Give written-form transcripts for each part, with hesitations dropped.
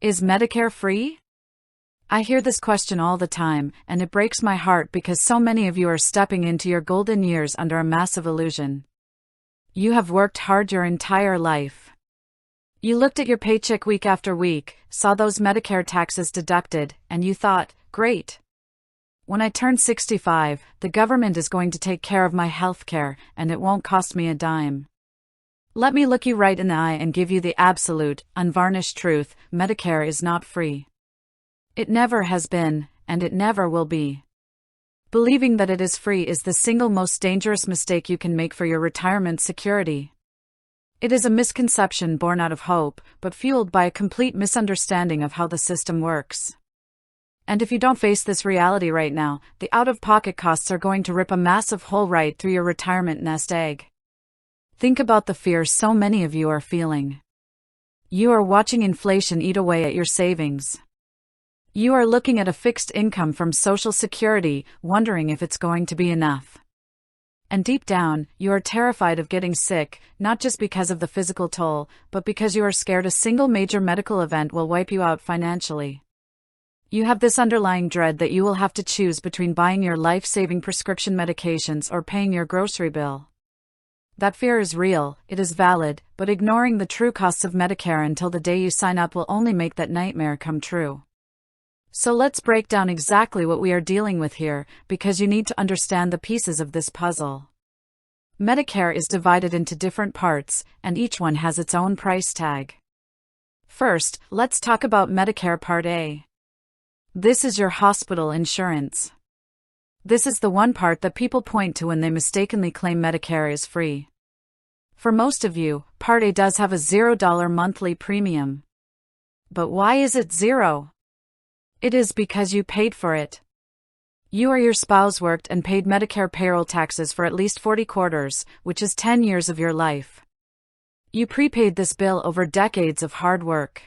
Is Medicare free? I hear this question all the time, and it breaks my heart because so many of you are stepping into your golden years under a massive illusion. You have worked hard your entire life. You looked at your paycheck week after week, saw those Medicare taxes deducted, and you thought, great. When I turn 65, the government is going to take care of my health care, and it won't cost me a dime. Let me look you right in the eye and give you the absolute, unvarnished truth: Medicare is not free. It never has been, and it never will be. Believing that it is free is the single most dangerous mistake you can make for your retirement security. It is a misconception born out of hope, but fueled by a complete misunderstanding of how the system works. And if you don't face this reality right now, the out-of-pocket costs are going to rip a massive hole right through your retirement nest egg. Think about the fear so many of you are feeling. You are watching inflation eat away at your savings. You are looking at a fixed income from Social Security, wondering if it's going to be enough. And deep down, you are terrified of getting sick, not just because of the physical toll, but because you are scared a single major medical event will wipe you out financially. You have this underlying dread that you will have to choose between buying your life-saving prescription medications or paying your grocery bill. That fear is real, it is valid, but ignoring the true costs of Medicare until the day you sign up will only make that nightmare come true. So let's break down exactly what we are dealing with here, because you need to understand the pieces of this puzzle. Medicare is divided into different parts, and each one has its own price tag. First, let's talk about Medicare Part A. This is your hospital insurance. This is the one part that people point to when they mistakenly claim Medicare is free. For most of you, Part A does have a $0 monthly premium. But why is it zero? It is because you paid for it. You or your spouse worked and paid Medicare payroll taxes for at least 40 quarters, which is 10 years of your life. You prepaid this bill over decades of hard work.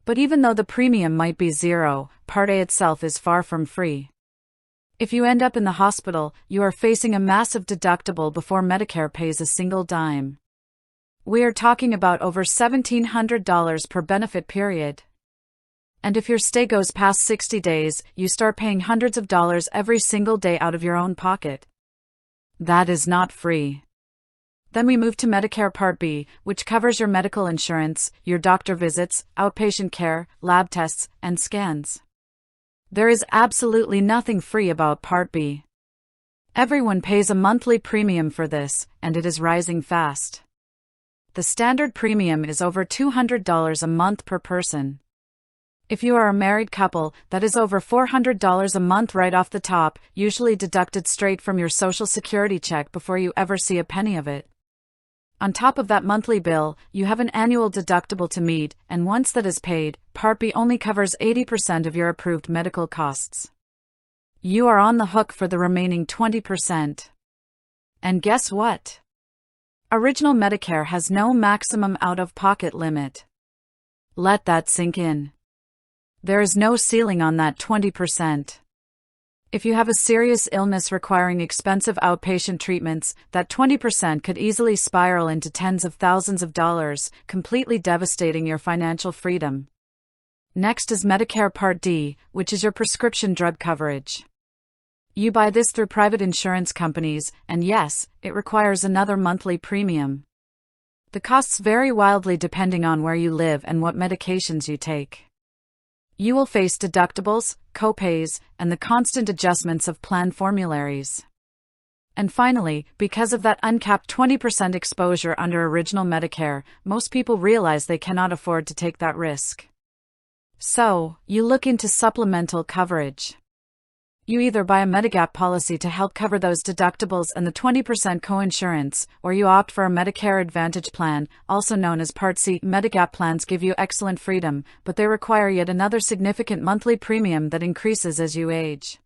But even though the premium might be zero, Part A itself is far from free. If you end up in the hospital, you are facing a massive deductible before Medicare pays a single dime. We are talking about over $1,700 per benefit period. And if your stay goes past 60 days, you start paying hundreds of dollars every single day out of your own pocket. That is not free. Then we move to Medicare Part B, which covers your medical insurance, your doctor visits, outpatient care, lab tests, and scans. There is absolutely nothing free about Part B. Everyone pays a monthly premium for this, and it is rising fast. The standard premium is over $200 a month per person. If you are a married couple, that is over $400 a month right off the top, usually deducted straight from your Social Security check before you ever see a penny of it. On top of that monthly bill, you have an annual deductible to meet, and once that is paid, Part B only covers 80% of your approved medical costs. You are on the hook for the remaining 20%. And guess what? Original Medicare has no maximum out-of-pocket limit. Let that sink in. There is no ceiling on that 20%. If you have a serious illness requiring expensive outpatient treatments, that 20% could easily spiral into tens of thousands of dollars, completely devastating your financial freedom. Next is Medicare Part D, which is your prescription drug coverage. You buy this through private insurance companies, and yes, it requires another monthly premium. The costs vary wildly depending on where you live and what medications you take. You will face deductibles, copays, and the constant adjustments of plan formularies. And finally, because of that uncapped 20% exposure under Original Medicare, most people realize they cannot afford to take that risk. So, you look into supplemental coverage. You either buy a Medigap policy to help cover those deductibles and the 20% coinsurance, or you opt for a Medicare Advantage plan, also known as Part C. Medigap plans give you excellent freedom, but they require yet another significant monthly premium that increases as you age.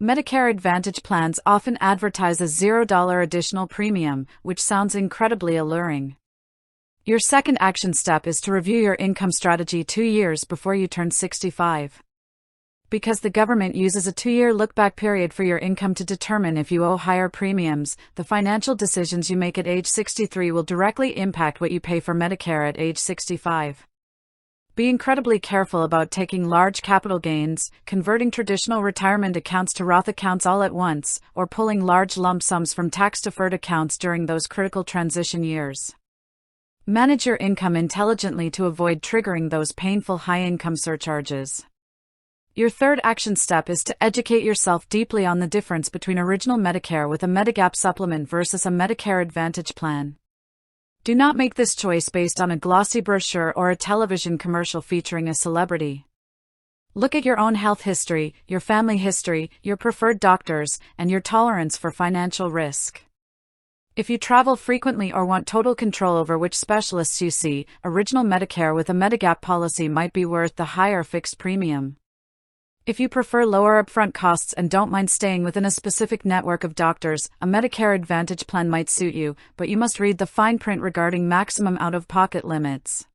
Medicare Advantage plans often advertise a $0 additional premium, which sounds incredibly alluring. Your second action step is to review your income strategy 2 years before you turn 65. Because the government uses a 2-year look-back period for your income to determine if you owe higher premiums, the financial decisions you make at age 63 will directly impact what you pay for Medicare at age 65. Be incredibly careful about taking large capital gains, converting traditional retirement accounts to Roth accounts all at once, or pulling large lump sums from tax-deferred accounts during those critical transition years. Manage your income intelligently to avoid triggering those painful high-income surcharges. Your third action step is to educate yourself deeply on the difference between original Medicare with a Medigap supplement versus a Medicare Advantage plan. Do not make this choice based on a glossy brochure or a television commercial featuring a celebrity. Look at your own health history, your family history, your preferred doctors, and your tolerance for financial risk. If you travel frequently or want total control over which specialists you see, original Medicare with a Medigap policy might be worth the higher fixed premium. If you prefer lower upfront costs and don't mind staying within a specific network of doctors, a Medicare Advantage plan might suit you, but you must read the fine print regarding maximum out-of-pocket limits.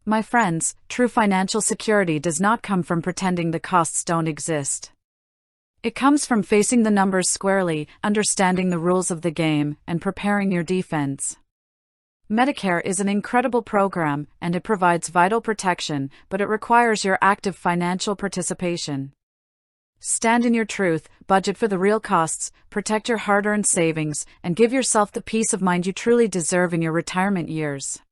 My friends, true financial security does not come from pretending the costs don't exist. It comes from facing the numbers squarely, understanding the rules of the game, and preparing your defense. Medicare is an incredible program, and it provides vital protection, but it requires your active financial participation. Stand in your truth, budget for the real costs, protect your hard-earned savings, and give yourself the peace of mind you truly deserve in your retirement years.